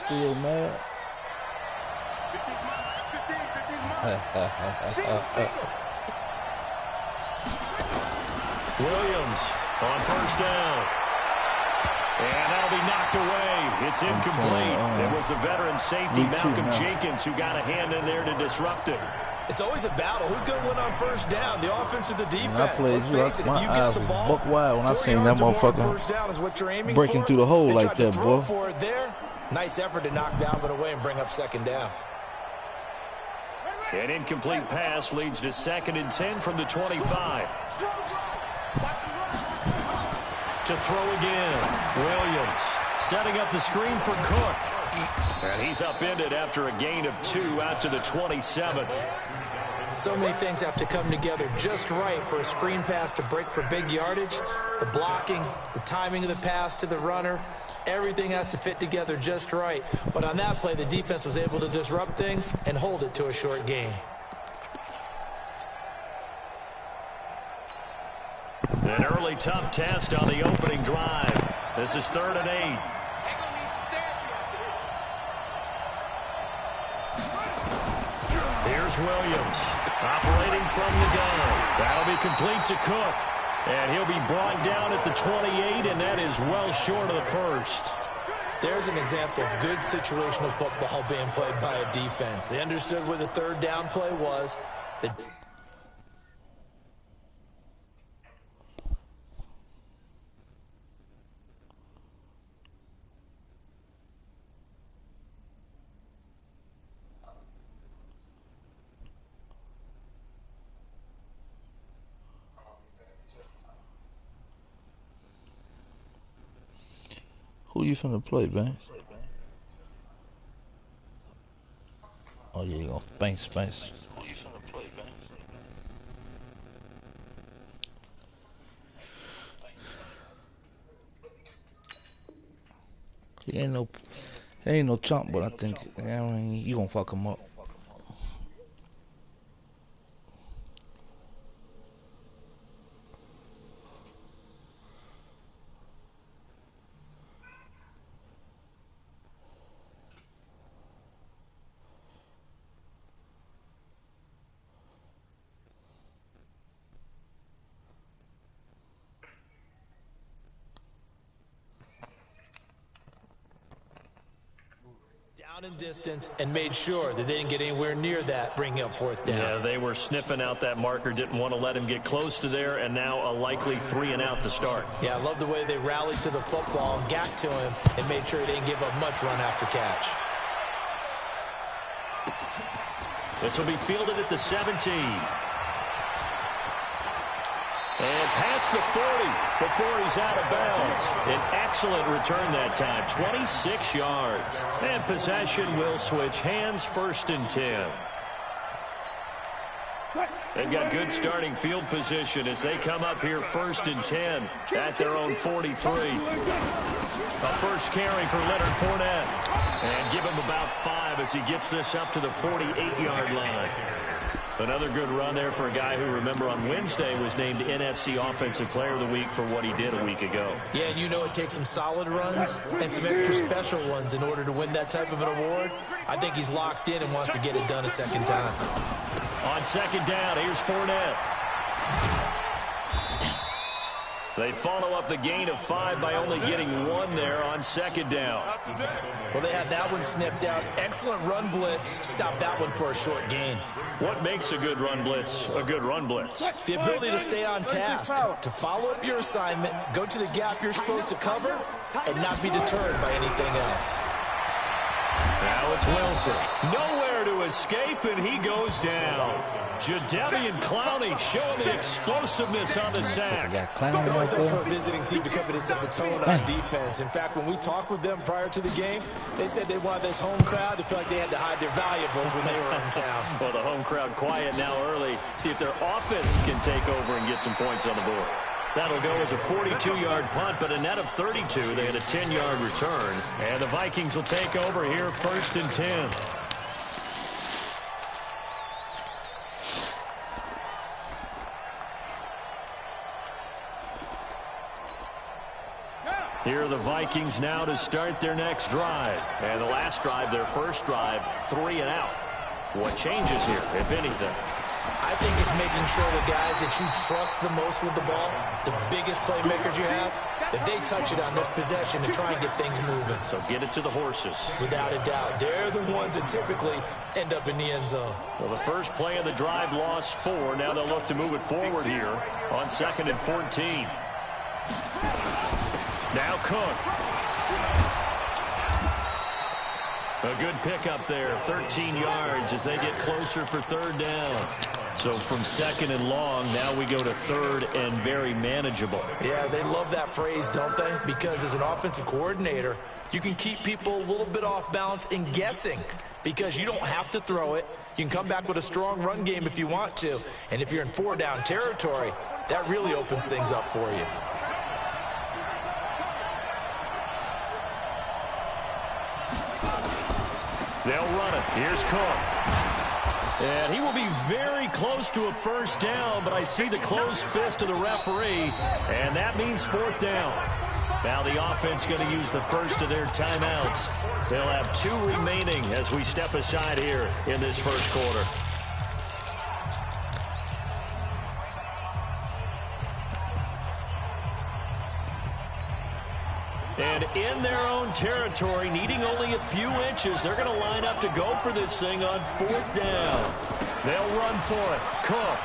still mad. Williams on first down. And that'll be knocked away. It's incomplete. It was the veteran safety, Malcolm Jenkins, who got a hand in there to disrupt it. It's always a battle. Who's going to win on first down, the offense or the defense? When I played you, my eyes was buck wild when I seen that motherfucker breaking through the hole like that, boy. Nice effort to knock that one away and bring up second down. An incomplete pass leads to 2nd and 10 from the 25. To throw again. Williams setting up the screen for Cook. And he's upended after a gain of 2 out to the 27. So many things have to come together just right for a screen pass to break for big yardage. The blocking, the timing of the pass to the runner, everything has to fit together just right. But on that play, the defense was able to disrupt things and hold it to a short gain. An early tough test on the opening drive. This is 3rd and 8. Here's Williams operating from the gun. That'll be complete to Cook. And he'll be brought down at the 28, and that is well short of the first. There's an example of good situational football being played by a defense. They understood where the 3rd down play was. Who you finna play, Banks? Oh yeah, you gonna Banks. Who you finna play, Banks? He ain't no chump, but I think you gonna fuck him up. In distance and made sure that they didn't get anywhere near that, bringing up 4th down. Yeah, they were sniffing out that marker, didn't want to let him get close to there, and now a likely 3 and out to start. Yeah, I love the way they rallied to the football and got to him and made sure he didn't give up much run after catch. This will be fielded at the 17. And past the 40 before he's out of bounds. An excellent return that time, 26 yards. And possession will switch hands, 1st and 10. They've got good starting field position as they come up here 1st and 10 at their own 43. A first carry for Leonard Fournette. And give him about 5 as he gets this up to the 48-yard line. Another good run there for a guy who, remember, on Wednesday was named NFC Offensive Player of the Week for what he did a week ago. Yeah, and you know it takes some solid runs and some extra special ones in order to win that type of an award. I think he's locked in and wants to get it done a second time. On 2nd down, here's Fournette. They follow up the gain of 5 by only getting 1 there on 2nd down. Well, they had that one sniffed out. Excellent run blitz. Stop that one for a short gain. What makes a good run blitz a good run blitz? The ability to stay on task, to follow up your assignment, go to the gap you're supposed to cover, and not be deterred by anything else. Now it's Wilson. Nowhere to escape, and he goes down. Jadeveon Clowney showing the explosiveness on the sack. Always up for a visiting team to come in and set the tone on defense. In fact, when we talked with them prior to the game, they said they wanted this home crowd to feel like they had to hide their valuables when they were in town. Well, the home crowd quiet now early. See if their offense can take over and get some points on the board. That'll go as a 42-yard punt, but a net of 32. They had a 10-yard return. And the Vikings will take over here 1st and 10. Here are the Vikings now to start their next drive. And the last drive, their first drive, 3 and out. What changes here, if anything? I think it's making sure the guys that you trust the most with the ball, the biggest playmakers you have, that they touch it on this possession to try and get things moving. So get it to the horses. Without a doubt. They're the ones that typically end up in the end zone. Well, the first play of the drive lost 4. Now they'll look to move it forward here on 2nd and 14. Now Cook. A good pickup there, 13 yards as they get closer for 3rd down. So from 2nd and long, now we go to 3rd and very manageable. Yeah, they love that phrase, don't they? Because as an offensive coordinator, you can keep people a little bit off balance and guessing because you don't have to throw it. You can come back with a strong run game if you want to. And if you're in 4-down territory, that really opens things up for you. They'll run it. Here's Cook. And he will be very close to a 1st down, but I see the closed fist of the referee, and that means 4th down. Now the offense going to use the first of their timeouts. They'll have 2 remaining as we step aside here in this first quarter. And in their own territory, needing only a few inches, they're going to line up to go for this thing on 4th down. They'll run for it. Cook.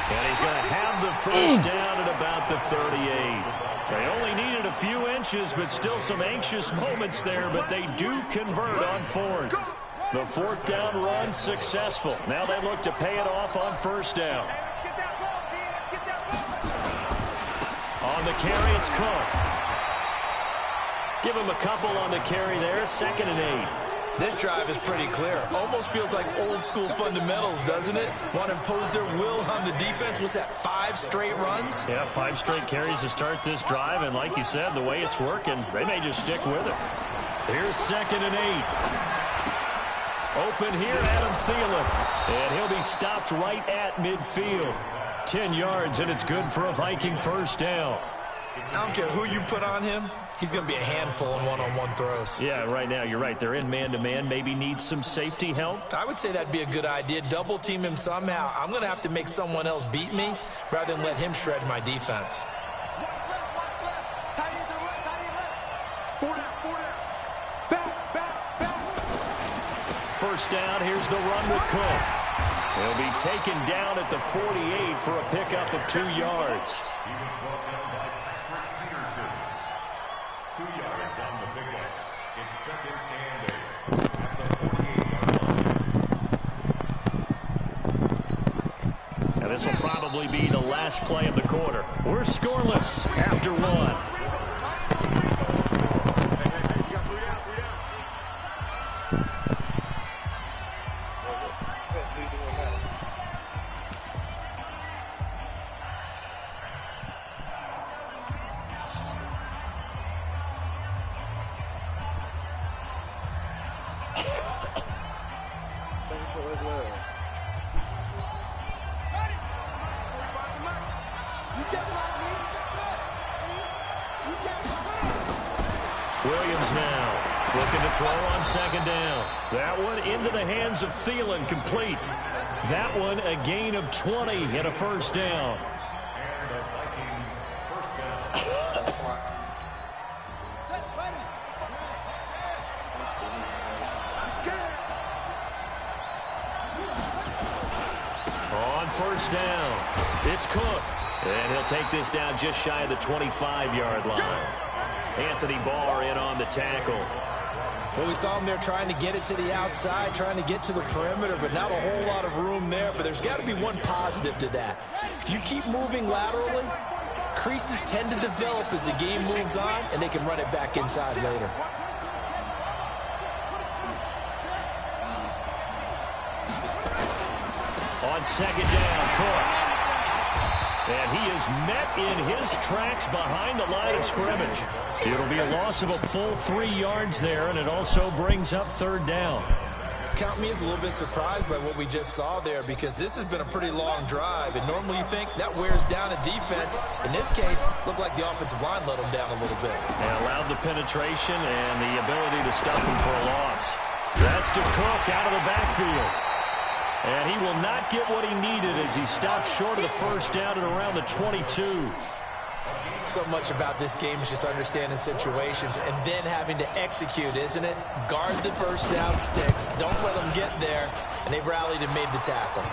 And he's going to have the 1st down at about the 38. They only needed a few inches, but still some anxious moments there, but they do convert on 4th. The 4th down run successful. Now they look to pay it off on 1st down. On the carry, it's Cook. Give him a couple on the carry there, 2nd and 8. This drive is pretty clear. Almost feels like old school fundamentals, doesn't it? Want to impose their will on the defense. Was that 5 straight runs? Yeah, 5 straight carries to start this drive. And like you said, the way it's working, they may just stick with it. Here's 2nd and 8. Open here, Adam Thielen. And he'll be stopped right at midfield. 10 yards, and it's good for a Viking 1st down. I don't care who you put on him. He's going to be a handful in one-on-one throws. Yeah, right now, you're right. They're in man-to-man. Maybe need some safety help. I would say that'd be a good idea. Double team him somehow. I'm going to have to make someone else beat me rather than let him shred my defense. First down, here's the run with Cook. He'll be taken down at the 48 for a pickup of 2 yards. 2 yards on the pickup. It's 2nd and 8 at the 48-yard line. And this will probably be the last play of the quarter. We're scoreless after 1. Williams now looking to throw on 2nd down. That one into the hands of Thielen, complete. That one a gain of 20 and a 1st down. And the Vikings 1st down. On 1st down, it's Cook. And he'll take this down just shy of the 25-yard line. Anthony Barr in on the tackle. Well, we saw him there trying to get it to the outside, trying to get to the perimeter, but not a whole lot of room there. But there's got to be one positive to that. If you keep moving laterally, creases tend to develop as the game moves on, and they can run it back inside later. On 2nd down, Cook. And he is met in his tracks behind the line of scrimmage. It'll be a loss of a full 3 yards there, and it also brings up 3rd down. Count me as a little bit surprised by what we just saw there, because this has been a pretty long drive, and normally you think that wears down a defense. In this case, looked like the offensive line let them down a little bit. And allowed the penetration and the ability to stuff him for a loss. That's to Cook out of the backfield. And he will not get what he needed as he stopped short of the first down at around the 22. So much about this game is just understanding situations and then having to execute, isn't it? Guard the first down sticks. Don't let them get there. And they rallied and made the tackle.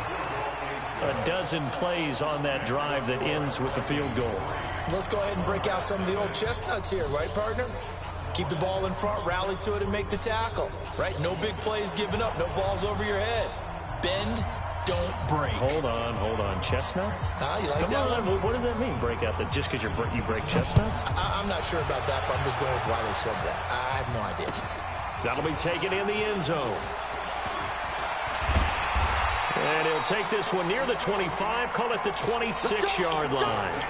A dozen plays on that drive that ends with the field goal. Let's go ahead and break out some of the old chestnuts here, right, partner? Keep the ball in front, rally to it, and make the tackle, right? No big plays given up, no balls over your head. Bend, don't break. Hold on. Chestnuts? You like that one? What does that mean, break out? Just because you break chestnuts? I'm not sure about that, but I'm just going with why they said that. I have no idea. That'll be taken in the end zone. And he'll take this one near the 25, call it the 26-yard line.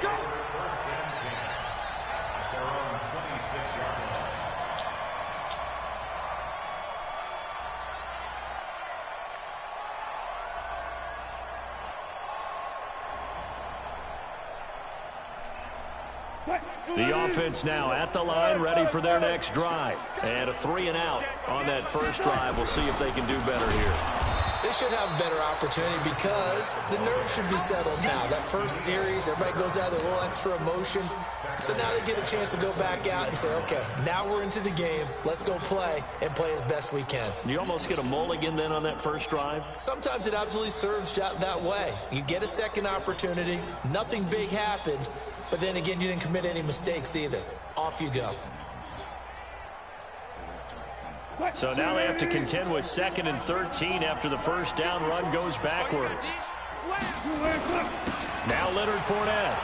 The offense now at the line, ready for their next drive. And a 3-and-out on that first drive. We'll see if they can do better here. They should have a better opportunity because the nerves should be settled now. That first series, everybody goes out with a little extra emotion. So now they get a chance to go back out and say, okay, now we're into the game. Let's go play and play as best we can. You almost get a mulligan then on that first drive? Sometimes it absolutely serves that way. You get a second opportunity. Nothing big happened. But then again, you didn't commit any mistakes either. Off you go. So now they have to contend with 2nd and 13 after the first down run goes backwards. Now Leonard Fournette.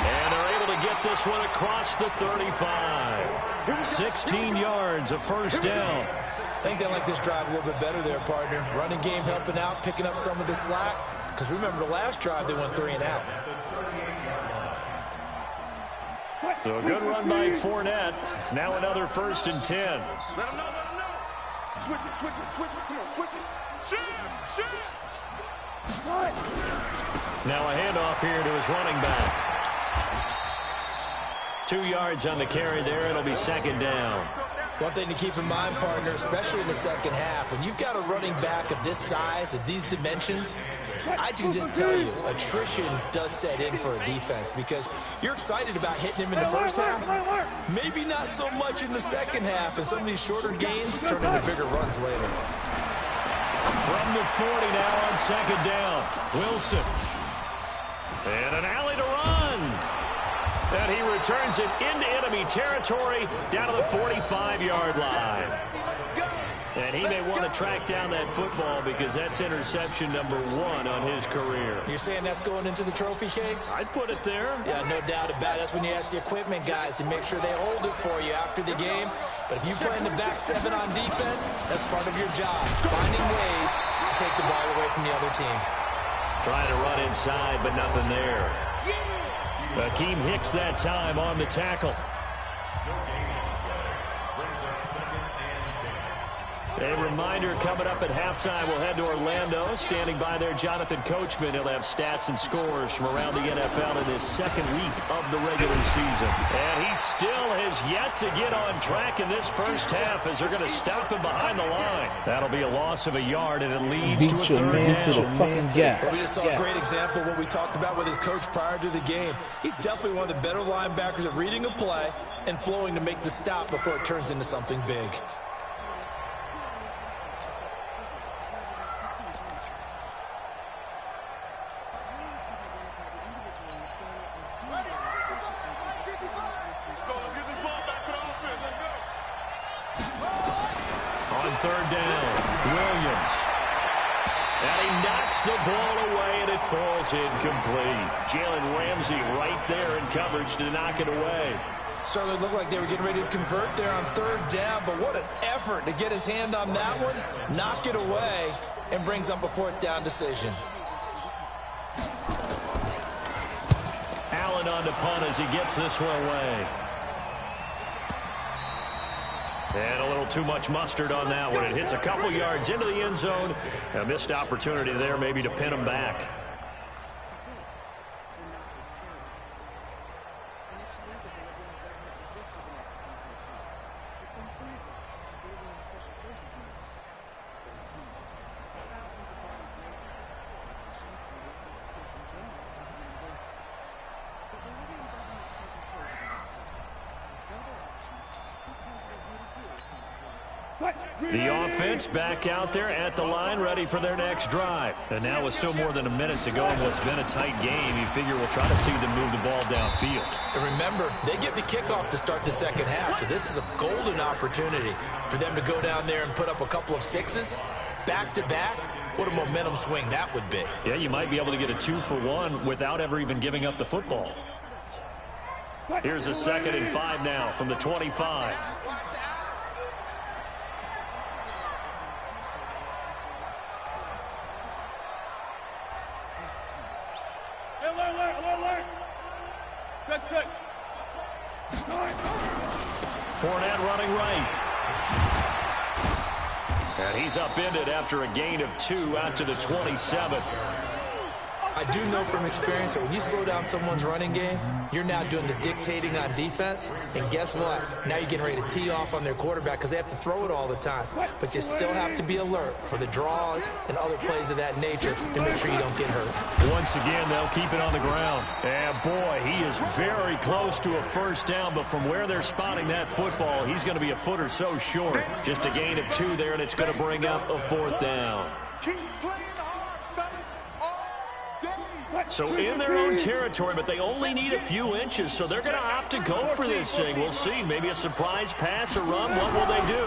And they're able to get this one across the 35. 16 yards, a first down. I think they like this drive a little bit better there, partner. Running game helping out, picking up some of the slack. Because remember, the last drive, they went 3-and-out. So a good run by Fournette. Now another 1st and 10. Let him know. Switch it. Come on, switch it. Shoot. Now a handoff here to his running back. 2 yards on the carry there. It'll be 2nd down. One thing to keep in mind, partner, especially in the second half, when you've got a running back of this size, of these dimensions, I can just tell you, attrition does set in for a defense because you're excited about hitting him in the first half. Maybe not so much in the second half, and some of these shorter gains turn into bigger runs later. From the 40 now on 2nd down. Wilson. And an alley to run. And he returns it into enemy territory down to the 45-yard line. And he may want to track down that football because that's interception number 1 on his career. You're saying that's going into the trophy case? I'd put it there. Yeah, no doubt about it. That's when you ask the equipment guys to make sure they hold it for you after the game. But if you play in the back 7 on defense, that's part of your job, finding ways to take the ball away from the other team. Trying to run inside, but nothing there. Akeem Hicks that time on the tackle. A reminder coming up at halftime, we'll head to Orlando. Standing by there, Jonathan Coachman. He'll have stats and scores from around the NFL in his 2nd week of the regular season. And he still has yet to get on track in this first half as they're going to stop him behind the line. That'll be a loss of a yard, and it leads to a 3rd down. To the fucking gap. Well, we just saw a great example of what we talked about with his coach prior to the game. He's definitely one of the better linebackers at reading a play and flowing to make the stop before it turns into something big. On 3rd down, Williams. And he knocks the ball away, and it falls incomplete. Jalen Ramsey right there in coverage to knock it away. Certainly looked like they were getting ready to convert there on 3rd down, but what an effort to get his hand on that one, knock it away, and brings up a 4th down decision. Allen on the punt as he gets this one away. And a little too much mustard on that one. It hits a couple yards into the end zone. A missed opportunity there maybe to pin him back. The offense back out there at the line, ready for their next drive. And now with still more than a minute to go in what's been a tight game, you figure we'll try to see them move the ball downfield. And remember, they get the kickoff to start the second half, so this is a golden opportunity for them to go down there and put up a couple of sixes back-to-back. What a momentum swing that would be. Yeah, you might be able to get a 2-for-1 without ever even giving up the football. Here's a 2nd and 5 now from the 25. Fournette running right. And he's upended after a gain of 2 out to the 27. I do know from experience that when you slow down someone's running game, you're now doing the dictating on defense. And guess what? Now you're getting ready to tee off on their quarterback because they have to throw it all the time. But you still have to be alert for the draws and other plays of that nature to make sure you don't get hurt. Once again, they'll keep it on the ground. And boy, he is very close to a first down, but from where they're spotting that football, he's going to be a foot or so short. Just a gain of 2 there, and it's going to bring up a 4th down. So in their own territory, but they only need a few inches, so they're going to opt to go for this thing. We'll see. Maybe a surprise pass or run. What will they do?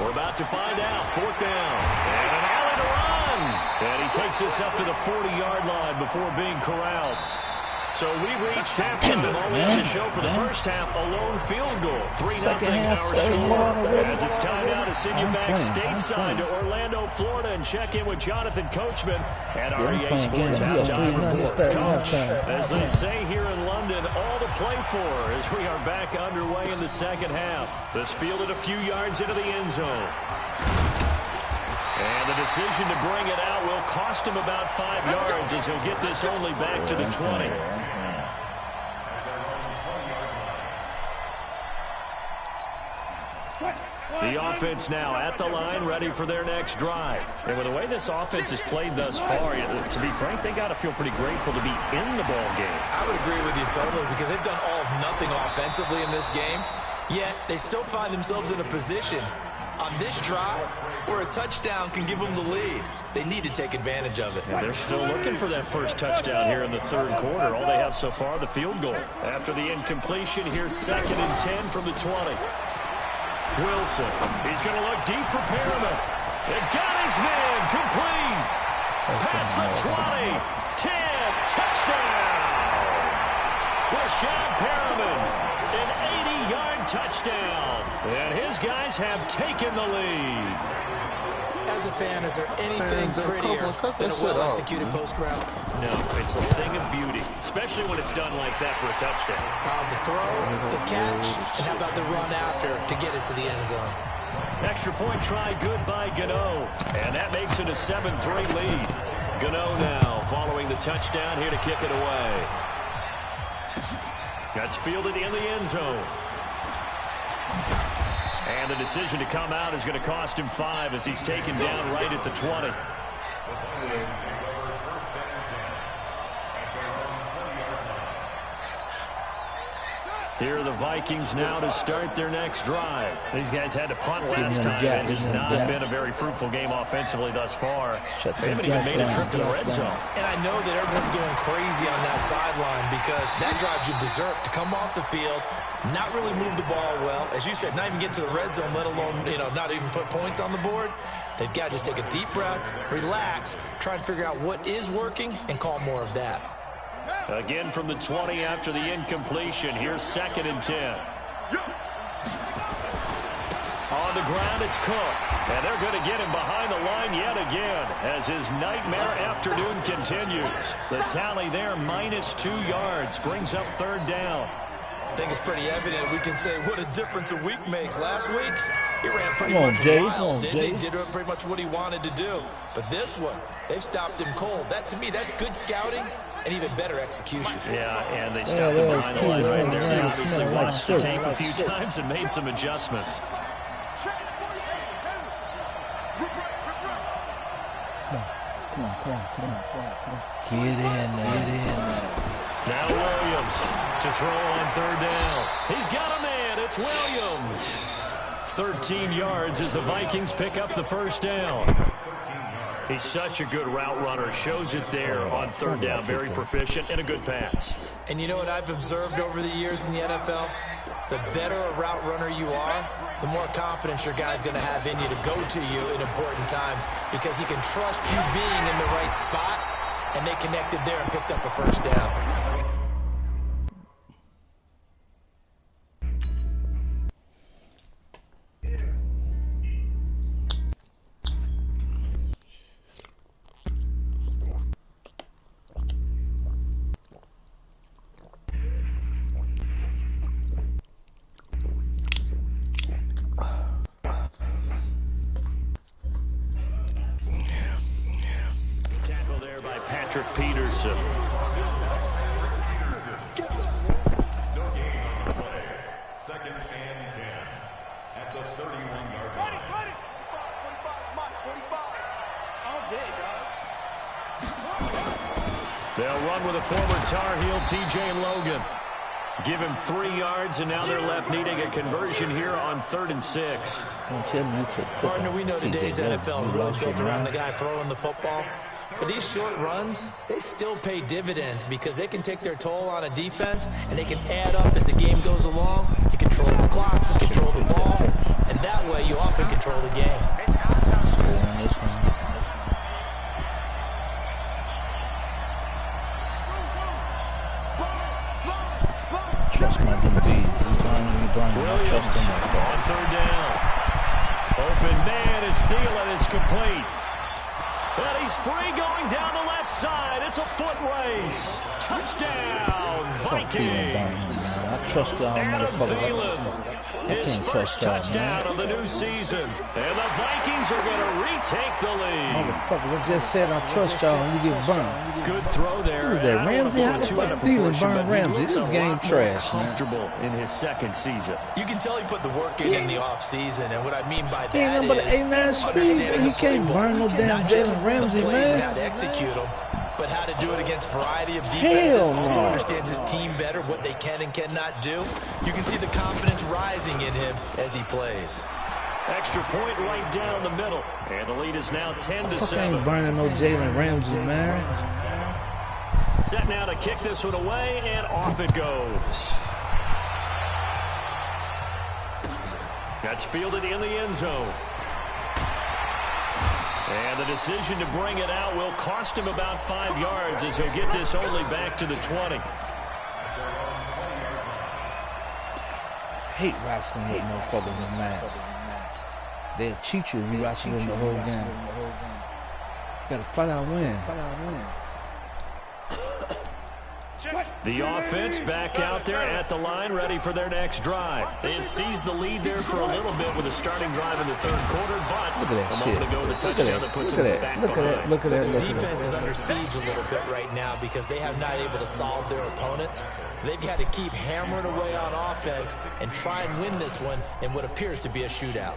We're about to find out. 4th down. And an alley to run. And he takes us up to the 40-yard line before being corralled. So we've reached halftime all we have to show for the first half. A lone field goal. 3-0 our score. As it's time now to send you back stateside to Orlando, Florida, and check in with Jonathan Coachman at REA Sports Halftime Report. Coach, as they say here in London, all to play for as we are back underway in the second half. This fielded a few yards into the end zone. And the decision to bring it out will cost him about 5 yards as he'll get this only back to the 20. The offense now at the line, ready for their next drive. And with the way this offense has played thus far, to be frank, they got to feel pretty grateful to be in the ball game. I would agree with you totally because they've done all of nothing offensively in this game, yet they still find themselves in a position on this drive where a touchdown can give them the lead. They need to take advantage of it. And they're still looking for that first touchdown here in the third quarter. All they have so far, the field goal. After the incompletion, here's 2nd and 10 from the 20. Wilson, he's going to look deep for Perriman. It got his man complete. Past the 20, 10, touchdown. Rashad Perriman, an 80-yard touchdown. And his guys have taken the lead. As a fan, is there anything prettier than a well-executed post route? No, it's a thing of beauty, especially when it's done like that for a touchdown. The throw, the catch, and how about the run after to get it to the end zone? Extra point try good by Gano, and that makes it a 7-3 lead. Gano now following the touchdown here to kick it away. That's fielded in the end zone. And the decision to come out is going to cost him 5 as he's taken down right at the 20. Here are the Vikings now to start their next drive. These guys had to punt last time. It has not been a very fruitful game offensively thus far. They haven't even made a trip to the red zone. And I know that everyone's going crazy on that sideline because that drives you berserk to come off the field, not really move the ball well. As you said, not even get to the red zone, let alone, not even put points on the board. They've got to just take a deep breath, relax, try and figure out what is working and call more of that. Again from the 20 after the incompletion. Here's 2nd and 10. On the ground, it's Cook. And they're going to get him behind the line yet again as his nightmare afternoon continues. The tally there, -2 yards, brings up 3rd down. I think it's pretty evident. We can say what a difference a week makes. Last week, He ran pretty much wild, didn't he? Did pretty much what he wanted to do. But this one, they've stopped him cold. That, to me, that's good scouting and even better execution. Yeah, and they stopped him behind the line right there. They obviously watched the tape a few times and made some adjustments. Come on. Get in there. Now Williams to throw on third down. He's got a man. It's Williams. 13 yards as the Vikings pick up the first down. He's such a good route runner. Shows it there on third down. Very proficient and a good pass. And you know what I've observed over the years in the NFL? The better a route runner you are, the more confidence your guy's going to have in you to go to you in important times because he can trust you being in the right spot, and they connected there and picked up a first down. Peterson. No gain on the play. 2nd and 10 at the 31-yard line. 45. All day, dog. They'll run with a former Tar Heel, TJ Logan. Give him 3 yards, and now they're left needing a conversion here on 3rd and 6. Partner, we know today's NFL is really built around the guy throwing the football. But these short runs, they still pay dividends because they can take their toll on a defense, and they can add up as the game goes along. You control the clock, you control the ball, and that way you often control the game. Trust my DB. Williams on third down. Open man is Thielen. It's complete. And he's free going down the left side. It's a foot race. Touchdown, Vikings. I trust y'all, motherfuckers. His first touchdown of the new season. And the Vikings are going to retake the lead. Motherfuckers, I just said I trust y'all and you get burned. Good throw there. Who is that, Ramsey? How the fuck Thielen burned Ramsey? This game trash, comfortable in his second season. You can tell he put the work in the offseason, and what I mean by that is understanding he can't burn no damn Jalen Ramsey, man. How to execute them, but how to do it against a variety of defenses. Also understands his team better, what they can and cannot do. You can see the confidence rising in him as he plays. Extra point right down the middle, and the lead is now 10-7. Ain't burning no Jalen Ramsey, man. Set now to kick this one away, and off it goes. That's fielded in the end zone. And the decision to bring it out will cost him about 5 yards as he'll get this only back to the 20. Hate wrestling with motherfuckers in man. They'll cheat you if you wrestle them the whole game. Gotta fight out win. The offense back out there at the line, ready for their next drive. They had seized the lead there for a little bit with a starting drive in the third quarter, but a moment ago the touchdown that puts them back behind. Look at that. The defense is under siege a little bit right now because they have not able to solve their opponents. So they've got to keep hammering away on offense and try and win this one in what appears to be a shootout.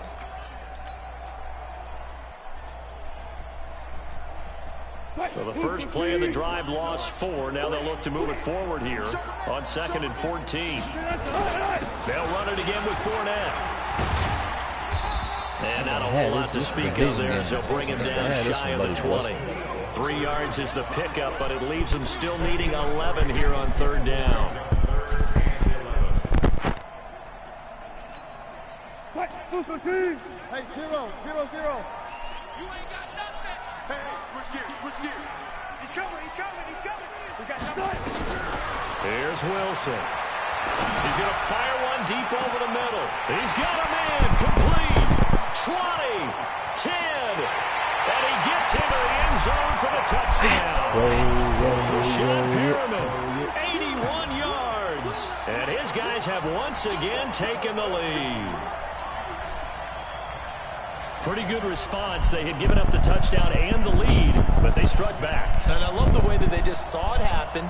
So the first play of the drive lost 4. Now they'll look to move it forward here on 2nd and 14. They'll run it again with Fournette. And not a whole lot to speak of there, so bring him down shy of the 20. 3 yards is the pickup, but it leaves them still needing 11 here on third down. Hey, zero. You ain't got nothing. Hey, switch gears. He's coming. We got nothing. Here's Wilson. He's going to fire one deep over the middle. He's got a man. Complete. 20, 10. And he gets into the end zone for the touchdown. Rashad Perriman, 81 yards. And his guys have once again taken the lead. Pretty good response. They had given up the touchdown and the lead, but they struck back. And I love the way that they just saw it happen,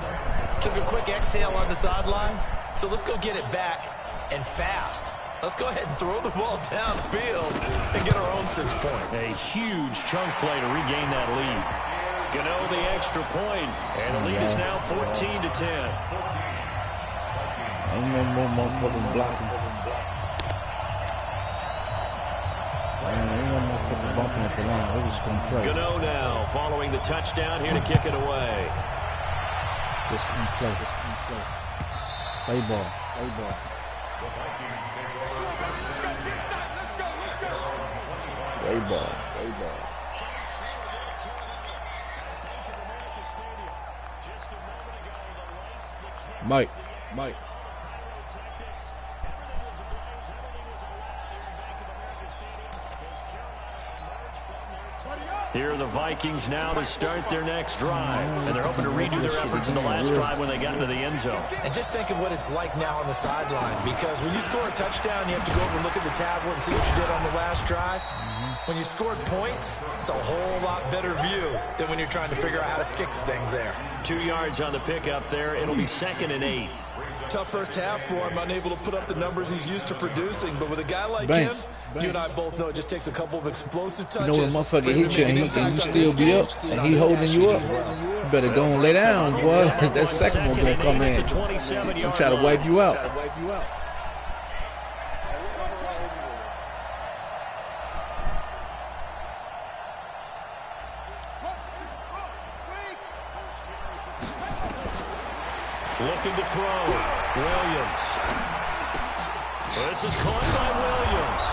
took a quick exhale on the sidelines. So let's go get it back, and fast. Let's go ahead and throw the ball downfield and get our own 6 points. A huge chunk play to regain that lead. Gano the extra point, and the lead is now 14-10. Ain't no more motherfucking blocking. Ain't no motherfucking bumping at the line. We're just gonna play. Gano now following the touchdown here to kick it away. Just gonna play. Just gonna play. Play ball. Play ball. Play ball. Play ball. Mike. Here are the Vikings now to start their next drive. And they're hoping to redo their efforts in the last drive when they got into the end zone. And just think of what it's like now on the sideline. Because when you score a touchdown, you have to go over and look at the tablet and see what you did on the last drive. When you scored points, it's a whole lot better view than when you're trying to figure out how to fix things there. 2 yards on the pickup there. It'll be 2nd and 8. Tough first half for him, unable to put up the numbers he's used to producing. But with a guy like Banks. him, you and I both know it just takes a couple of explosive touches. You know when a motherfucker hit you and you still be up and he holding you up, you better go and lay down, boy. That second one's gonna come in and try to wipe you out. Looking to throw. Williams. This is caught by Williams.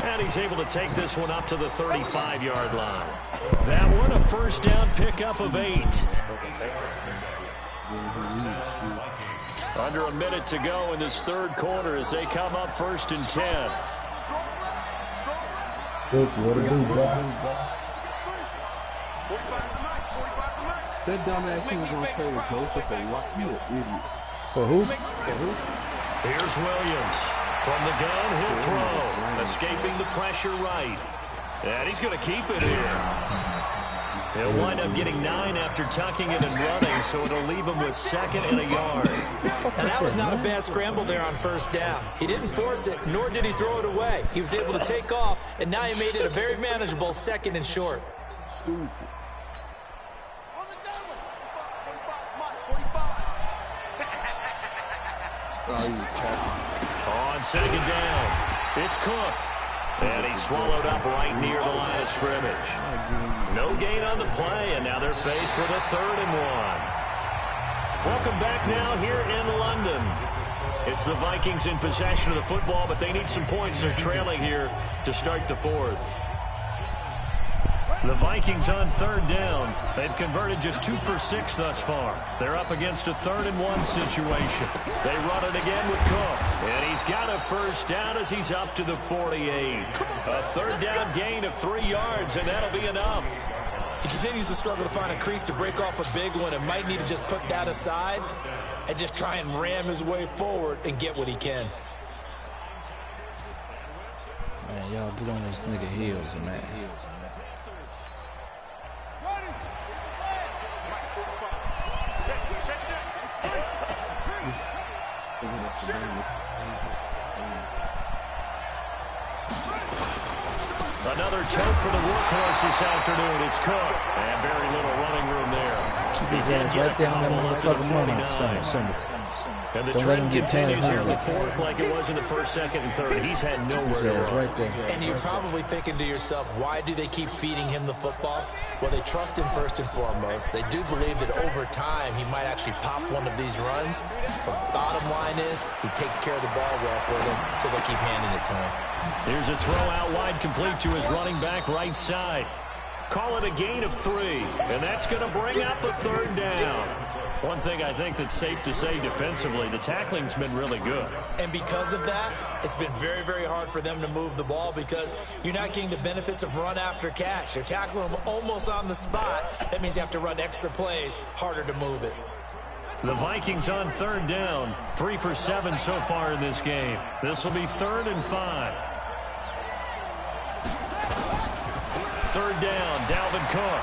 And he's able to take this one up to the 35-yard line. That one a first down pickup of 8. Under a minute to go in this third quarter as they come up 1st and 10. That dumbass team was gonna play the close up and watch you an idiot. For who? Here's Williams. From the gun, he'll throw. Escaping the pressure right. And he's going to keep it here. He'll wind up getting 9 after tucking it and running, so it'll leave him with 2nd and a yard. And that was not a bad scramble there on first down. He didn't force it, nor did he throw it away. He was able to take off, and now he made it a very manageable 2nd and short. On 2nd down, it's Cook. And he's swallowed up right near the line of scrimmage. No gain on the play, and now they're faced with a 3rd and 1. Welcome back now here in London. It's the Vikings in possession of the football, but they need some points. They're trailing here to start the 4th. The Vikings on 3rd down. They've converted just 2 for 6 thus far. They're up against a 3rd and 1 situation. They run it again with Cook. And he's got a first down as he's up to the 48. A 3rd down gain of 3 yards, and that'll be enough. He continues to struggle to find a crease to break off a big one and might need to just put that aside and just try and ram his way forward and get what he can. Man, y'all get on this nigga heels, man. Another choke for the workhorse this afternoon. It's Cook. And very little running room there. Keep his ass right down that motherfucking moment. And the trend continues here in the 4th like it was in the 1st, 2nd, and 3rd. He's had nowhere to run. Right there. And you're probably thinking to yourself, why do they keep feeding him the football? Well, they trust him first and foremost. They do believe that over time he might actually pop one of these runs. But bottom line is he takes care of the ball well for them, so they'll keep handing it to him. Here's a throw out wide complete to his running back right side. Call it a gain of 3, and that's going to bring up a 3rd down. One thing I think that's safe to say defensively, the tackling's been really good. And because of that, it's been very, very hard for them to move the ball because you're not getting the benefits of run after catch. You're tackling them almost on the spot. That means you have to run extra plays, harder to move it. The Vikings on 3rd down, 3 for 7 so far in this game. This will be 3rd and 5. third down, Dalvin Cook.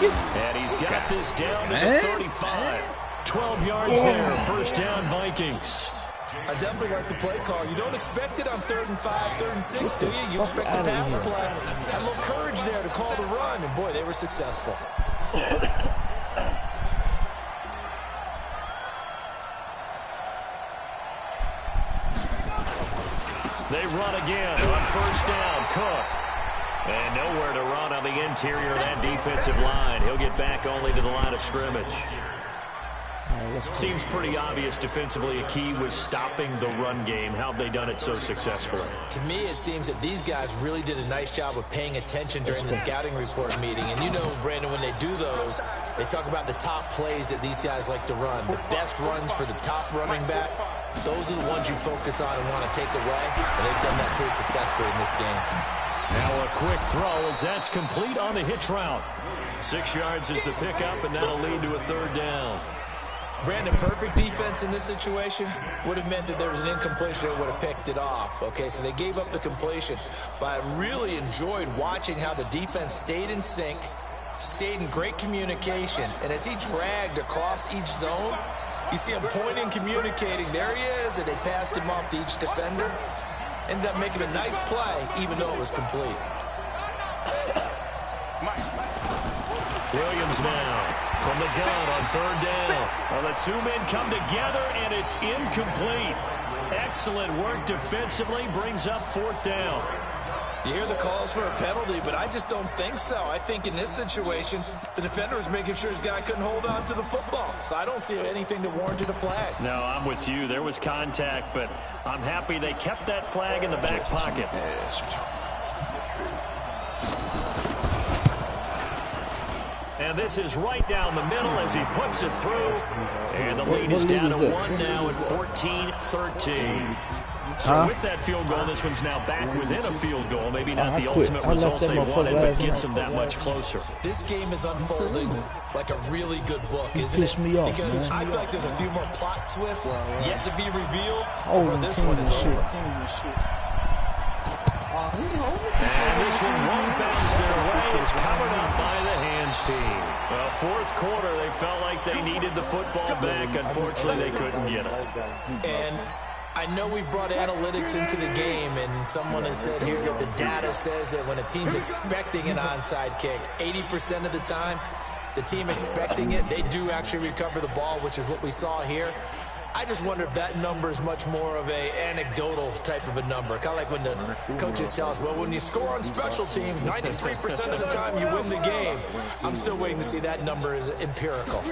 And he's got this down to the 35. 12 yards there, first down Vikings. I definitely like the play call. You don't expect it on 3rd and 5, 3rd and 6, do you? You expect the pass play. Had a little courage there to call the run, and boy, they were successful. They run again on first down, Cook. And nowhere to run on the interior of that defensive line. He'll get back only to the line of scrimmage. Seems pretty obvious defensively a key was stopping the run game. How have they done it so successfully? To me, it seems that these guys really did a nice job of paying attention during the scouting report meeting. And you know, Brandon, when they do those, they talk about the top plays that these guys like to run. The best runs for the top running back, those are the ones you focus on and want to take away. And they've done that pretty successfully in this game. Now a quick throw as that's complete on the hitch route. 6 yards is the pickup, and that'll lead to a third down. Brandon, perfect defense in this situation would have meant that there was an incompletion that would have picked it off. Okay, so they gave up the completion. But I really enjoyed watching how the defense stayed in sync, stayed in great communication. And as he dragged across each zone, you see him pointing, communicating. There he is, and they passed him off to each defender. Ended up making a nice play, even though it was complete. Williams now from the gun on third down. Well, the two men come together, and it's incomplete. Excellent work defensively, brings up fourth down. You hear the calls for a penalty, but I just don't think so. I think in this situation, the defender was making sure his guy couldn't hold on to the football. So I don't see anything that warranted a flag. No, I'm with you. There was contact, but I'm happy they kept that flag in the back pocket. And this is right down the middle as he puts it through. And the lead is down to 1 now at 14-13. So with that field goal, this one's now back within a field goal. Maybe not the ultimate result they wanted, but gets them that much closer. This game is unfolding like a really good book, isn't it? Because I feel like there's a few more plot twists yet to be revealed before this one is over. And this one won't bounce their way. It's covered up by the hands team. Well, fourth quarter, they felt like they needed the football back. Unfortunately, they couldn't get it. And I know we brought analytics into the game, and someone has said here that the data says that when a team's expecting an onside kick, 80% of the time, the team expecting it, they do actually recover the ball, which is what we saw here. I just wonder if that number is much more of a anecdotal type of a number. Kind of like when the coaches tell us, well, when you score on special teams, 93% of the time you win the game. I'm still waiting to see that number is empirical.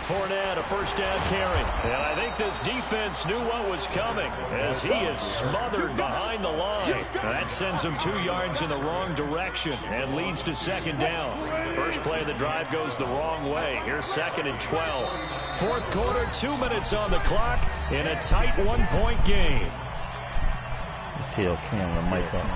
Fournette, a first down carry. And I think this defense knew what was coming as he is smothered behind the line. That sends him 2 yards in the wrong direction and leads to second down. First play of the drive goes the wrong way. Here's 2nd and 12. Fourth quarter, 2 minutes on the clock in a tight 1-point game. Tell Cam the mic up.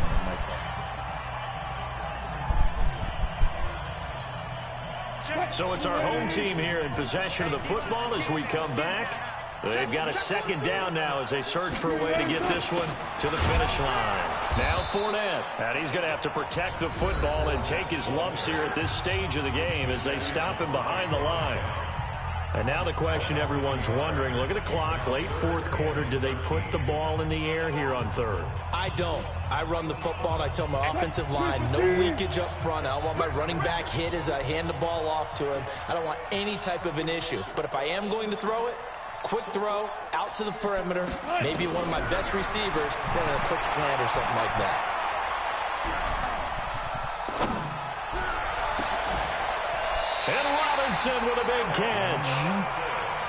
So it's our home team here in possession of the football as we come back. They've got a second down now as they search for a way to get this one to the finish line. Now Fournette, and he's going to have to protect the football and take his lumps here at this stage of the game as they stop him behind the line. And now the question everyone's wondering, look at the clock, late fourth quarter, do they put the ball in the air here on third? I don't. I run the football, and I tell my offensive line, no leakage up front. I don't want my running back hit as I hand the ball off to him. I don't want any type of an issue. But if I am going to throw it, quick throw, out to the perimeter, maybe one of my best receivers, running a quick slant or something like that. And Robinson with a big catch.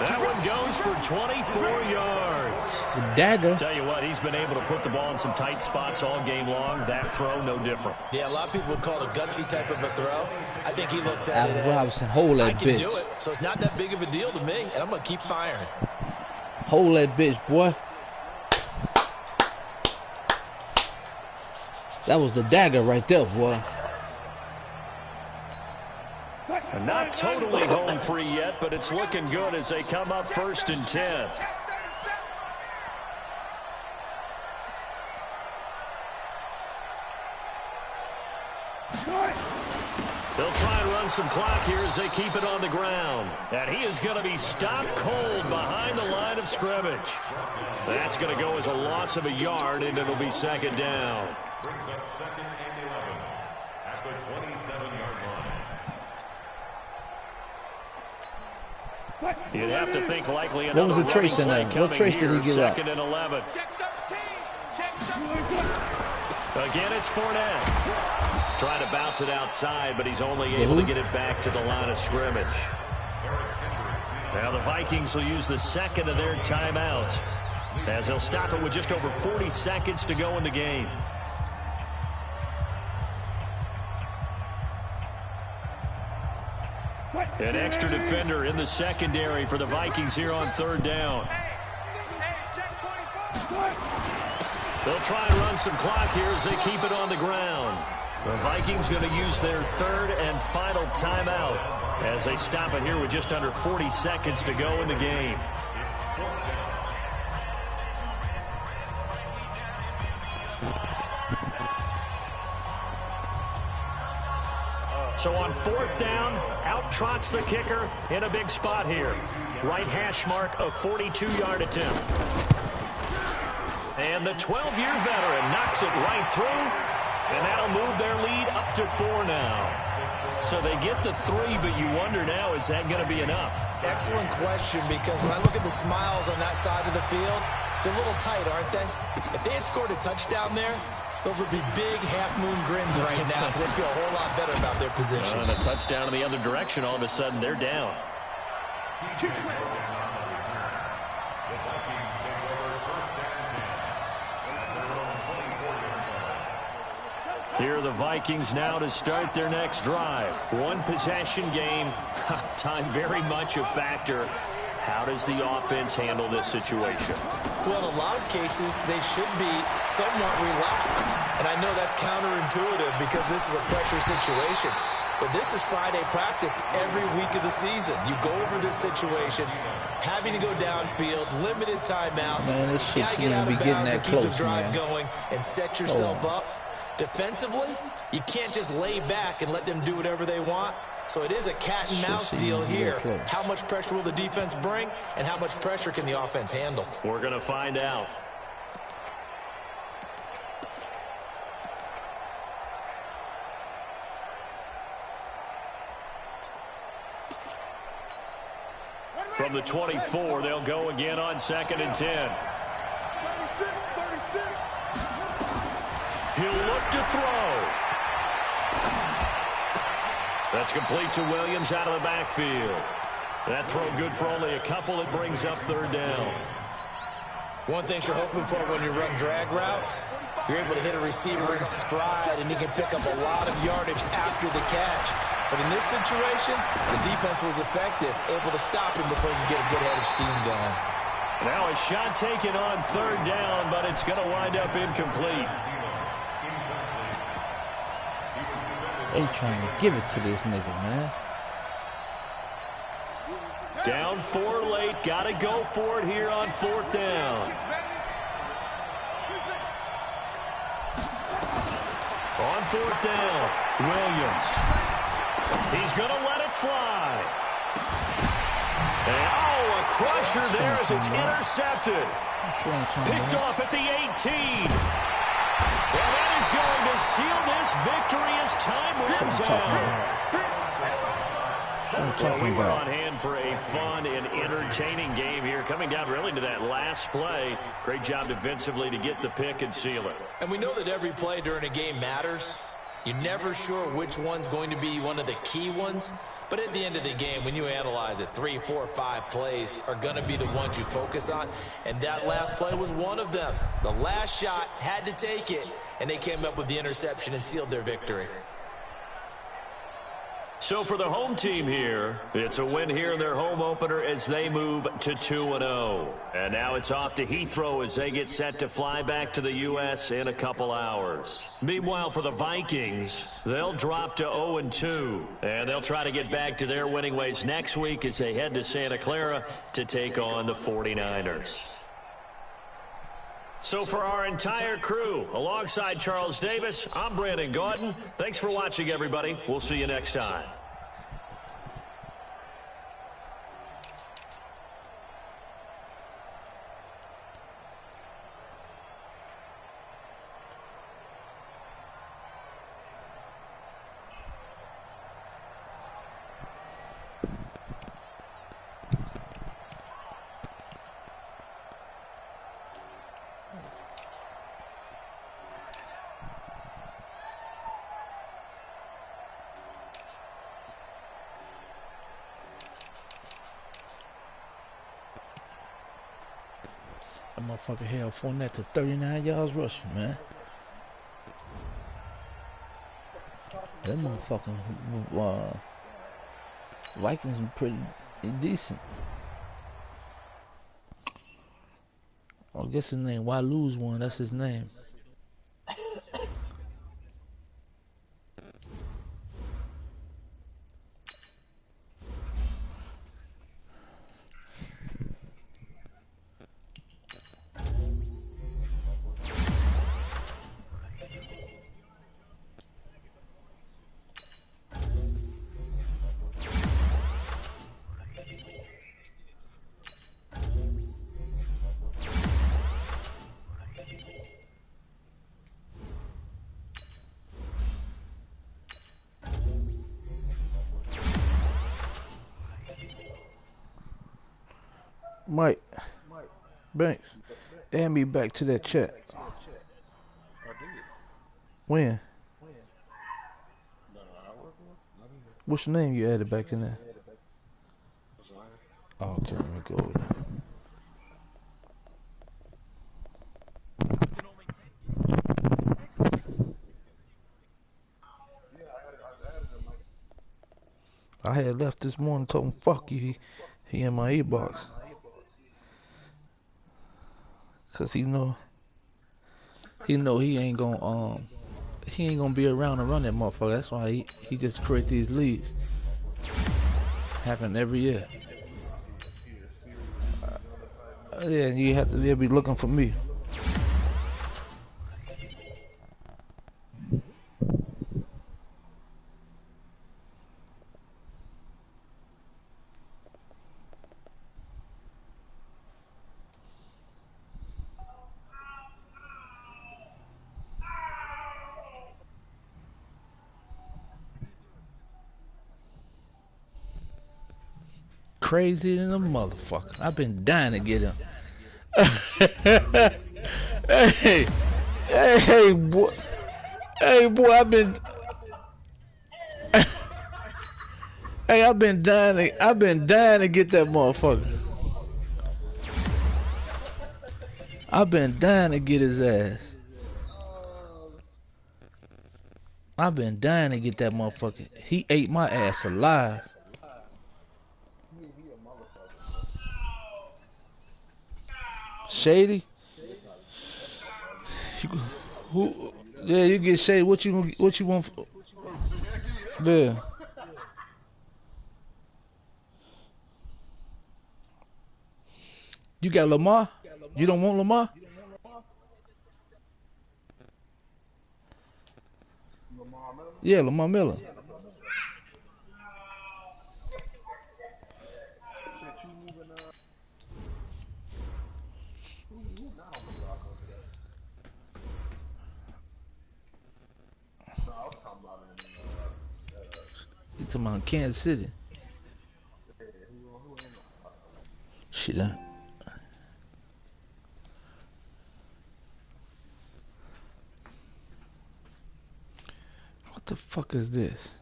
That one goes for 24 yards. Dagger. Tell you what, he's been able to put the ball in some tight spots all game long. That throw, no different. Yeah, a lot of people would call it a gutsy type of a throw. I think he looks at it as, Robinson, hold that I can bitch. do it. So it's not that big of a deal to me, and I'm going to keep firing. Hold that bitch, boy. That was the dagger right there, boy. And not totally home free yet, but it's looking good as they come up 1st and 10. They'll try and run some clock here as they keep it on the ground. And he is going to be stopped cold behind the line of scrimmage. That's going to go as a loss of a yard, and it'll be second down. Brings up 2nd and 11 at the 27-yard line. You'd have to think likely What another was the trace in running there? play What trace coming did he here, give up? 2nd and 11. Check 13. Check 13. Again, it's Fournette. Trying to bounce it outside, but he's only able to get it back to the line of scrimmage. Now the Vikings will use the second of their timeouts as they'll stop it with just over 40 seconds to go in the game. An extra defender in the secondary for the Vikings here on 3rd down. They'll try and run some clock here as they keep it on the ground. The Vikings going to use their 3rd and final timeout as they stop it here with just under 40 seconds to go in the game. So on 4th down, out trots the kicker in a big spot here. Right hash mark, a 42-yard attempt. And the 12-year veteran knocks it right through. And that'll move their lead up to 4 now. So they get the 3, but you wonder now, is that going to be enough? Excellent question, because when I look at the smiles on that side of the field, they're a little tight, aren't they? If they had scored a touchdown there, those would be big half-moon grins right now because they feel a whole lot better about their position. And a touchdown in the other direction, all of a sudden they're down. Here are the Vikings now to start their next drive. One possession game. Time very much a factor. How does the offense handle this situation? Well, in a lot of cases, they should be somewhat relaxed. And I know that's counterintuitive because this is a pressure situation. But this is Friday practice every week of the season. You go over this situation, having to go downfield, limited timeouts. Man, this shit gotta get shouldn't out be of getting bounds that to keep the close, drive man. going and set yourself up. Defensively, you can't just lay back and let them do whatever they want. So it is a cat and mouse deal here. How much pressure will the defense bring, and how much pressure can the offense handle? We're going to find out. From the 24, they'll go again on 2nd and 10. 36. He'll look to throw. That's complete to Williams out of the backfield. That throw good for only a couple. It brings up 3rd down. One thing you're hoping for when you run drag routes, you're able to hit a receiver in stride, and he can pick up a lot of yardage after the catch. But in this situation, the defense was effective, able to stop him before he could get a good head of steam going. Now a shot taken on 3rd down, but it's going to wind up incomplete. They trying to give it to this nigga, man. Down 4 late. Got to go for it here on 4th down. On 4th down, Williams. He's going to let it fly. And, oh, a crusher there as it's intercepted. Picked off at the 18. And that is going to seal this victory as time runs out. Well, we were on hand for a fun and entertaining game here, coming down really to that last play. Great job defensively to get the pick and seal it. And we know that every play during a game matters. You're never sure which one's going to be one of the key ones. But at the end of the game, when you analyze it, 3, 4, 5 plays are going to be the ones you focus on. And that last play was one of them. The last shot had to take it, and they came up with the interception and sealed their victory. So for the home team here, it's a win here in their home opener as they move to 2-0. And now it's off to Heathrow as they get set to fly back to the U.S. in a couple hours. Meanwhile, for the Vikings, they'll drop to 0-2. And they'll try to get back to their winning ways next week as they head to Santa Clara to take on the 49ers. So for our entire crew, alongside Charles Davis, I'm Brandon Gaudin. Thanks for watching, everybody. We'll see you next time. That motherfucker held Fournette to 39 yards rushing, man. That motherfucking Vikings are pretty decent. I guess his name, why lose one? That's his name. Mike, Banks, add me back to that chat. When? What's the name you added back in there? Oh, okay, let me go over there. I had left this morning, told him fuck you. He in my e-box. Cause he know he ain't gonna be around to run that motherfucker. That's why he just create these leads. Happen every year. Yeah, they'll be looking for me. Crazy than a motherfucker. I've been dying to get him. hey, boy. Hey, boy, I've been dying to get that motherfucker. I've been dying to get his ass. I've been dying to get that motherfucker. He ate my ass alive. Shady? Who? Yeah, you get shady. What you want? Yeah. You got Lamar? You don't want Lamar? Yeah, Lamar Miller. You talking about Kansas City? Shit. What the fuck is this?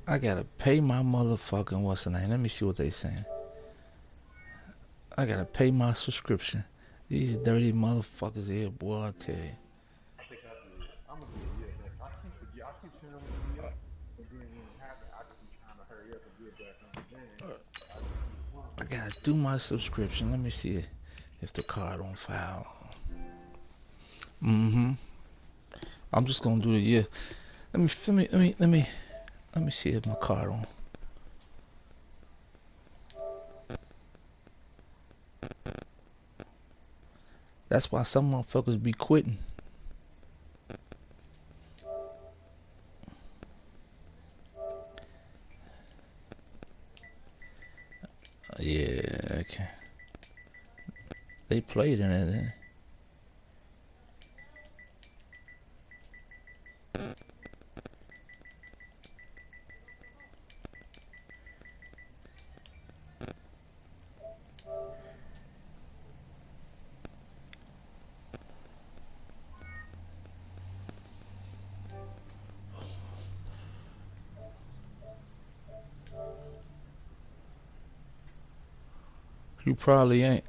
I gotta pay my motherfucking what's the name? Let me see what they saying. I gotta pay my subscription. These dirty motherfuckers here, boy, I tell you. I gotta do my subscription. Let me see if the card on file. I'm just gonna do it. Yeah. Let me Let me see if my card on. That's why some motherfuckers be quitting. Yeah, okay. They played in it, eh? You probably ain't.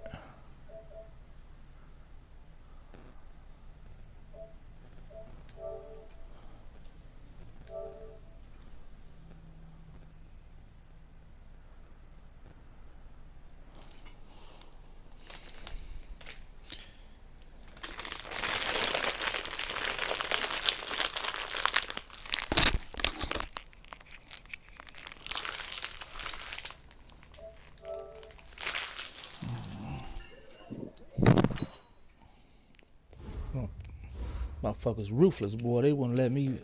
Motherfuckers ruthless, boy. They wouldn't let me,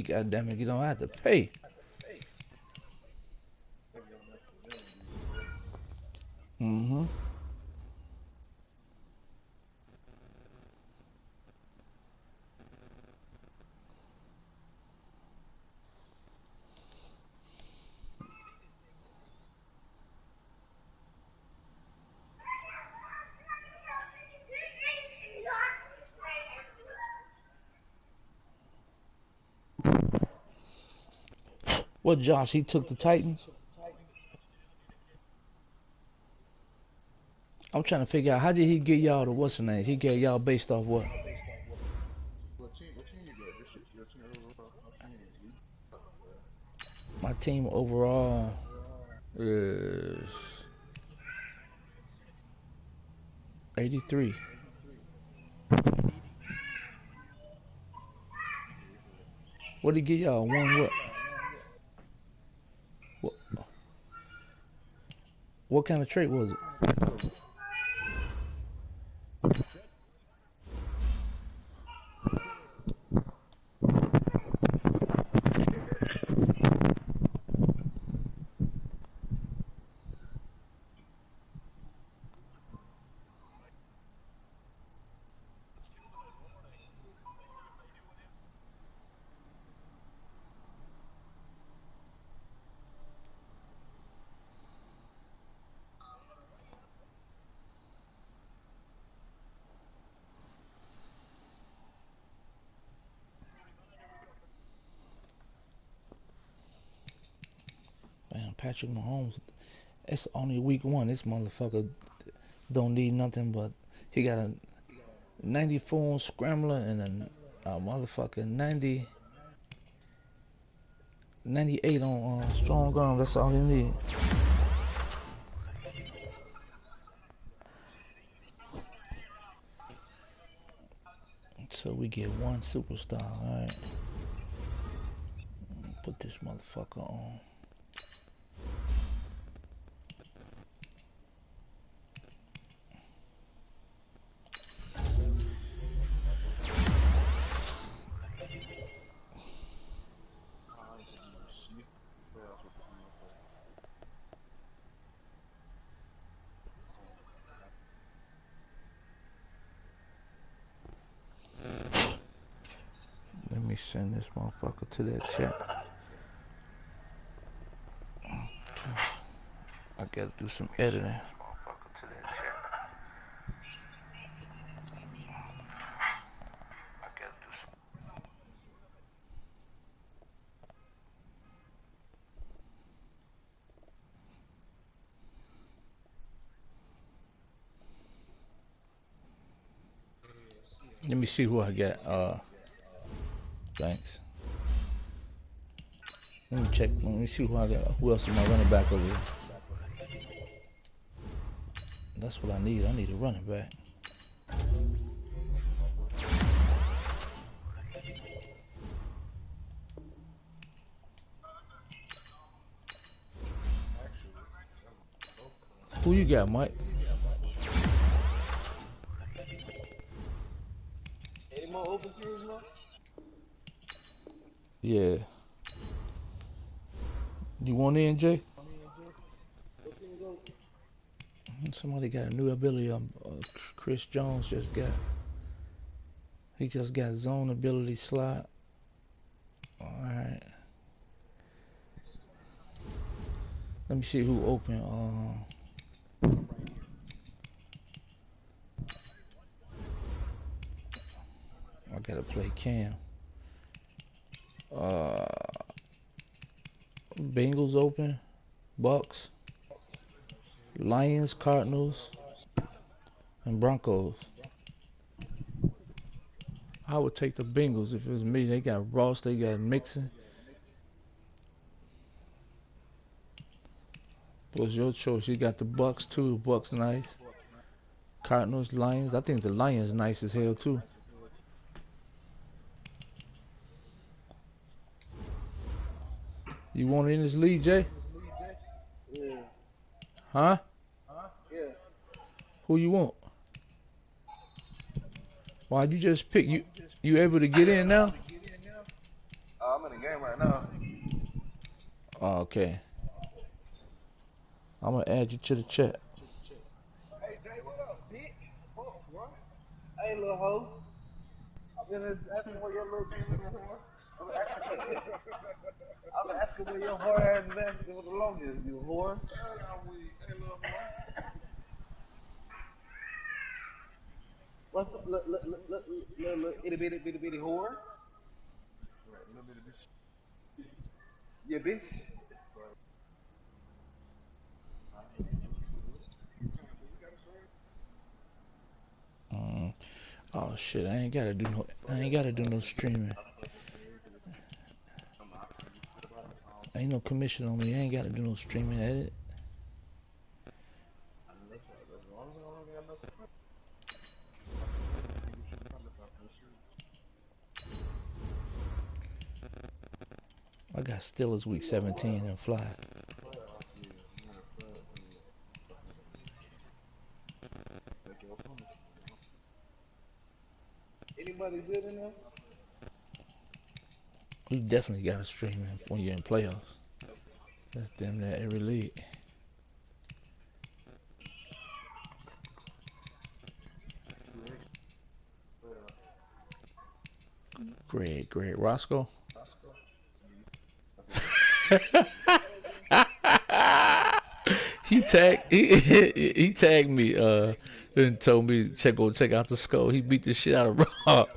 goddamn it, you know, I had to pay. Mm-hmm. What, Josh, he took the Titans? I'm trying to figure out, how did he get y'all to what's the name? He get y'all based off what? What team you got? This shit, your team overall. My team overall is 83. What did he get y'all? One what? What kind of trait was it? Man, Patrick Mahomes, it's only week one. This motherfucker don't need nothing but, he got a 94 on Scrambler and a motherfucking 98 on Strong Arm. That's all he need. So we get one superstar, alright. Put this motherfucker on. Let me send this motherfucker to that chat. I gotta do some editing. Let me see who I got. Thanks. Let me check. Let me see who I got. Who else am I running back over here? That's what I need. I need a running back. Who you got, Mike? Any more open series now? Yeah. You want in, Jay? Somebody got a new ability. Chris Jones just got. He just got zone ability slot. All right. Let me see who open. I gotta play Cam. Bengals open. Bucks. Lions, Cardinals, and Broncos. I would take the Bengals if it was me. They got Ross, they got Mixon. What's your choice? You got the Bucks too. Bucks nice. Cardinals, Lions. I think the Lions nice as hell too. You want in this league, Jay? Yeah. Huh? Yeah. Who you want? Why'd you just pick you? You able to get in now? I'm in the game right now. Oh, okay. I'm gonna add you to the chat. Hey, Jay, what up, bitch? Fuck, bro. Hey, little hoe. I've been asking where your little whore. I've been asking where your whore ass is at for the longest, you whore. Hey, little whore. What's up, little itty bitty whore? Little bitty bitch. Yeah, bitch. Oh shit! I ain't gotta do no. I ain't gotta do no streaming. Ain't no commission on me. I ain't gotta do no streaming edit. I got Steelers week 17 and fly. Anybody good in there? You definitely gotta stream it when you're in playoffs. That's damn near every league. Greg Roscoe. he tagged me and told me go check out the score. He beat the shit out of Rob.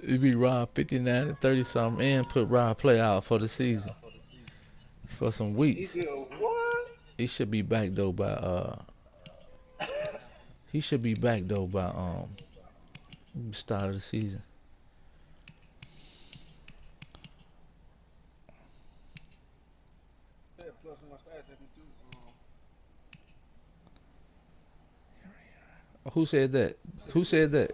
He beat Rob 59 to 30 something and put Rob play out for the season for some weeks. What? He should be back though by start of the season. Who said that? Who said that?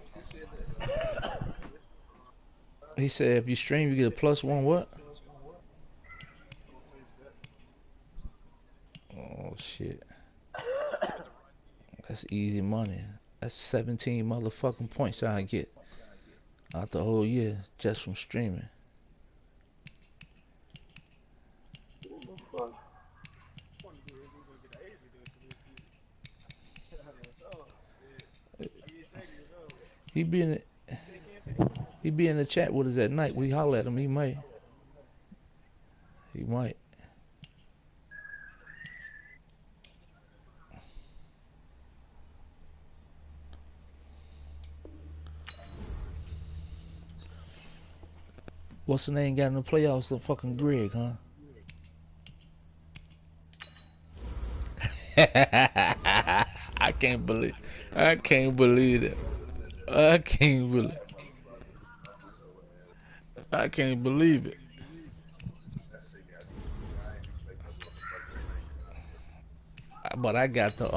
He said if you stream, you get a +1 what? Oh shit. That's easy money. That's 17 motherfucking points I get out the whole year just from streaming. He be in the chat with us at night. We holler at him. He might. What's the name got in the playoffs? The fucking Greg, huh? I can't believe it. I can't believe it. But I got the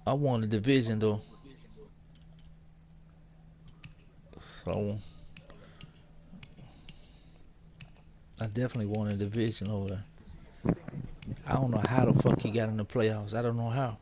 I won the division though. So I definitely won a division over there. I don't know how the fuck he got in the playoffs. I don't know how.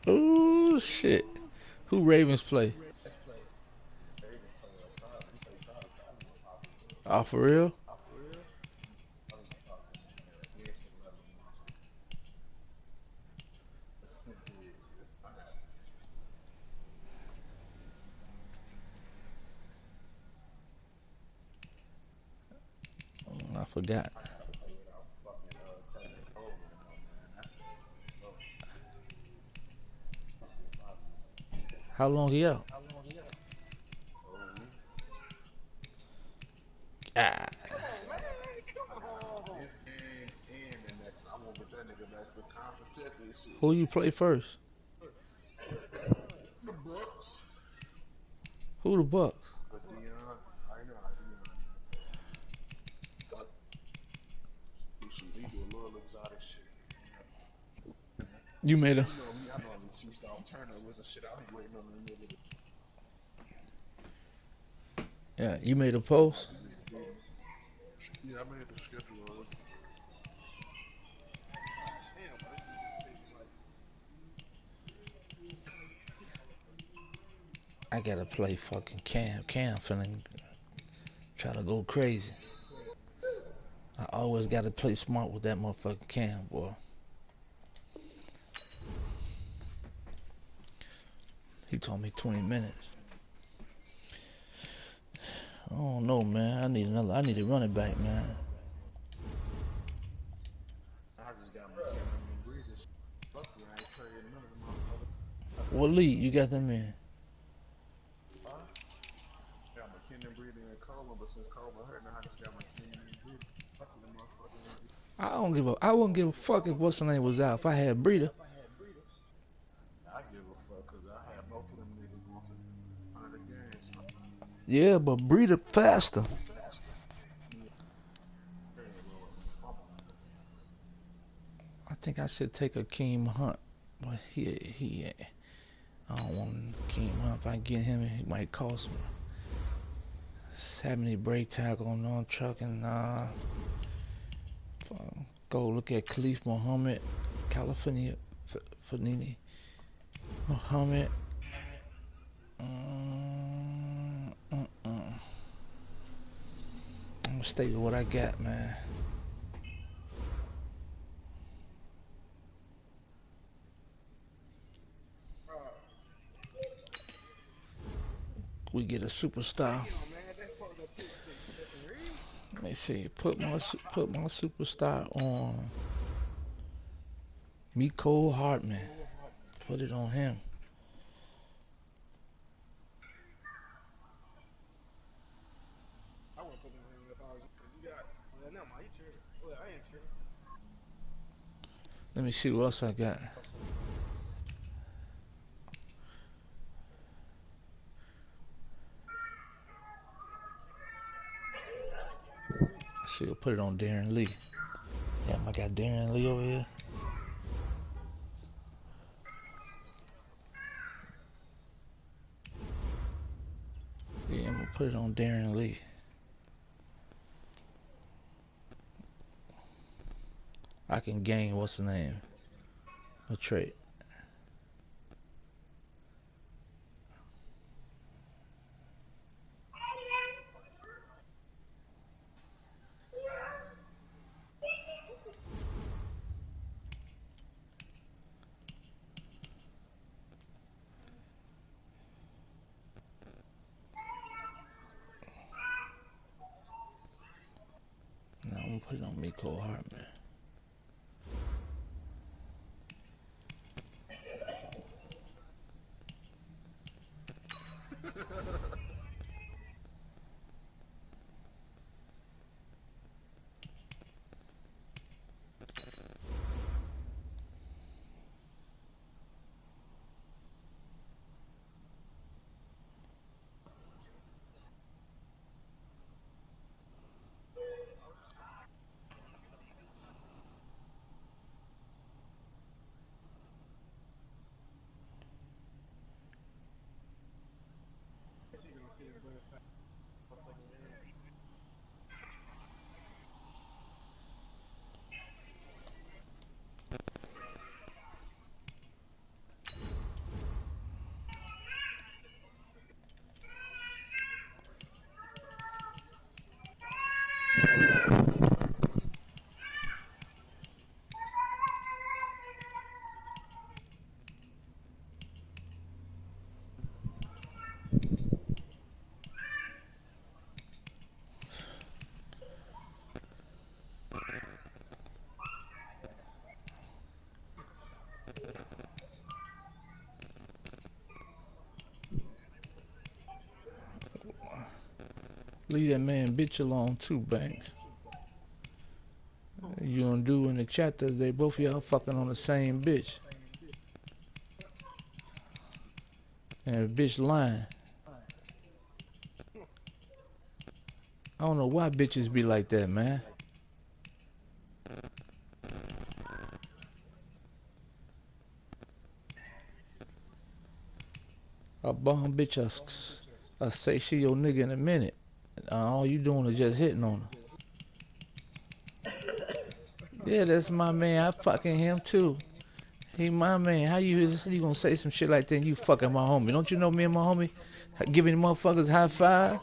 Oh shit. Who Ravens play? Oh, for real? I forgot. How long he out? Ah. Who you play first? Who the Bucks? You made a. Yeah, you made a post. I gotta play fucking Cam. Cam finna try to go crazy. I always gotta play smart with that motherfucking Cam, boy. He told me 20 minutes. I don't know, man. I need a running back, man. What league you got them in? I wouldn't give a fuck if what's the name was out. If I had Breeder. Yeah, but Breeder faster. I think I should take Akeem Hunt. But I don't want Akeem Hunt. If I get him, he might cost me. 70 break tackle, no trucking. Go look at Khalif Muhammad, California, Fanini, Muhammad. I'm gonna stay with what I got, man. We get a superstar. Let me see. Put my superstar on Miko Hartman. Put it on him. Let me see what else I got. See, I'll put it on Darren Lee. Damn, I got Darren Lee over here. Yeah, I'm gonna put it on Darren Lee. I can gain, what's the name? A trait. No, I'm gonna put it on Miko Hartman. Leave that man bitch alone too, Banks. You gonna do in the chat that they both of y'all fucking on the same bitch. And the bitch lying. I don't know why bitches be like that, man. A bomb bitch, I say she your nigga in a minute. All you doing is just hitting on her. Yeah, that's my man. I fucking him too. He my man. How you gonna say some shit like that and you fucking my homie? Don't you know me and my homie giving motherfuckers high five?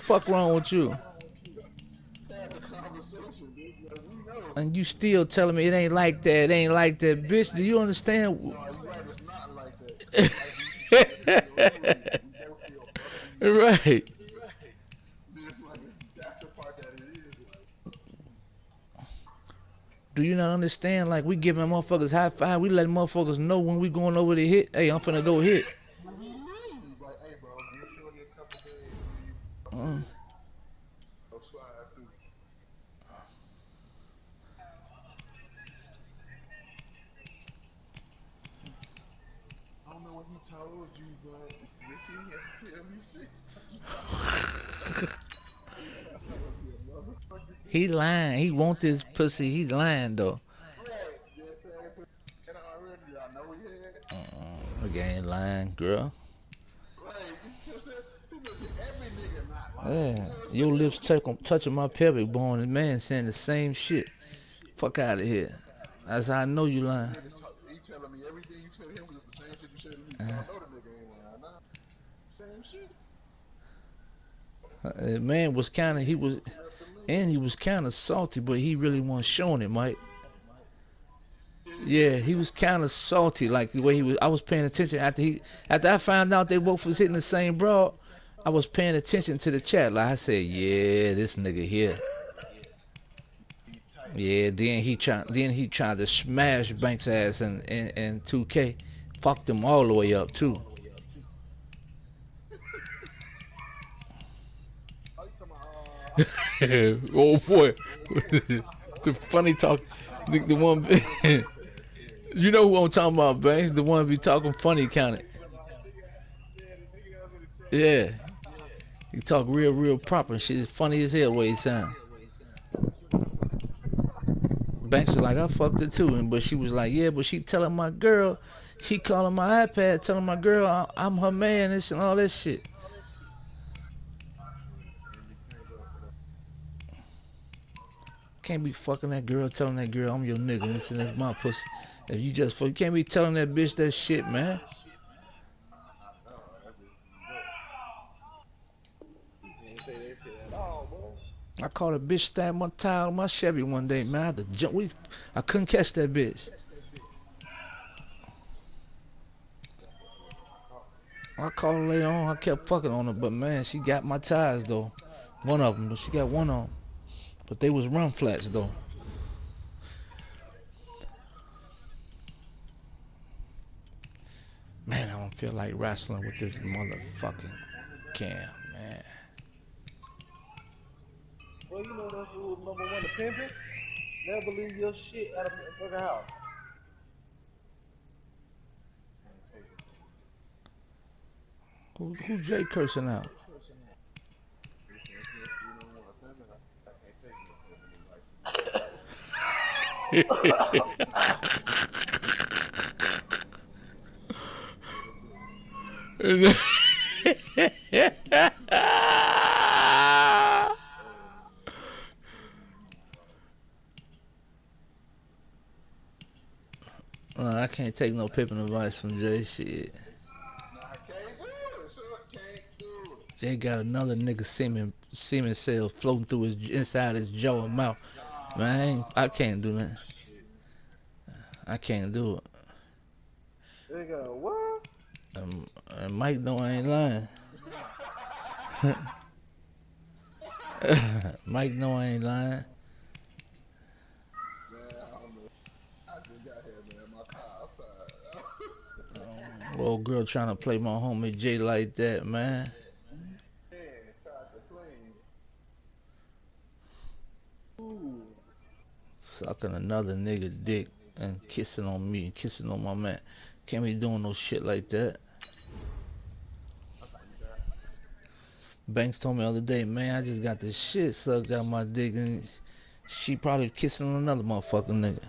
Fuck wrong with you? And you still telling me it ain't like that, it ain't like that, bitch. Do you understand? Right. Do you not understand? Like, we giving motherfuckers high five, we letting motherfuckers know when we going over the hit. Hey, I'm finna go hit. I don't know what he told you, but he has to tell me shit. He lying. He want this pussy. He lying though. Nigga ain't lying, girl. Yeah, your lips touching my pelvic bone, and man saying the same shit. Fuck out of here. That's how I know you lying. He telling me everything you said to him was the same shit you said to me. So I know the nigga ain't lying. Same shit. Man was kind of, he was kind of salty, but he really wasn't showing it, Mike. Yeah, he was kind of salty, like the way he was. I was paying attention after I found out they both was hitting the same broad. I was paying attention to the chat. Like I said, yeah, this nigga here. Yeah, then he tried to smash Banks' ass in 2K. Fucked him all the way up too. Oh boy, the funny talk, the one. You know who I'm talking about, Banks? The one be talking funny kind of. Yeah, he talk real proper and shit. It's funny as hell the way he sound. Banks was like, I fucked her too, but she was like, yeah, but she telling my girl, she calling my iPad, telling my girl I'm her man, this and all that shit. Can't be fucking that girl, telling that girl I'm your nigga, this and that's my pussy. If you just fuck, you can't be telling that bitch that shit, man. I caught a bitch stab my tire on my Chevy one day, man. I had to jump. I couldn't catch that bitch. I called her later on. I kept fucking on her, but man, she got my tires though. One of them, she got one on. But they was run flats though. Man, I don't feel like wrestling with this motherfucking cam, man. Well, you know that's rule number one to pimping. Never leave your shit out of the fucking house. Who Jay cursing out? can't take no pimping advice from Jay. Shit. Nah, I can't do it. Sure, can't do it. Jay got another nigga semen cell floating through his inside his jaw and mouth. Man, I can't do that. I can't do it. They go, what? And Mike know I ain't lying. Mike know I ain't lying. Man, I don't know. I just got here, man. My car outside. Old girl trying to play my homie Jay like that, man. Man, tried to play. Ooh. Sucking another nigga dick and kissing on me, kissing on my man. Can't be doing no shit like that. Banks told me the other day, man, I just got this shit sucked out my dick, and she probably kissing on another motherfucking nigga.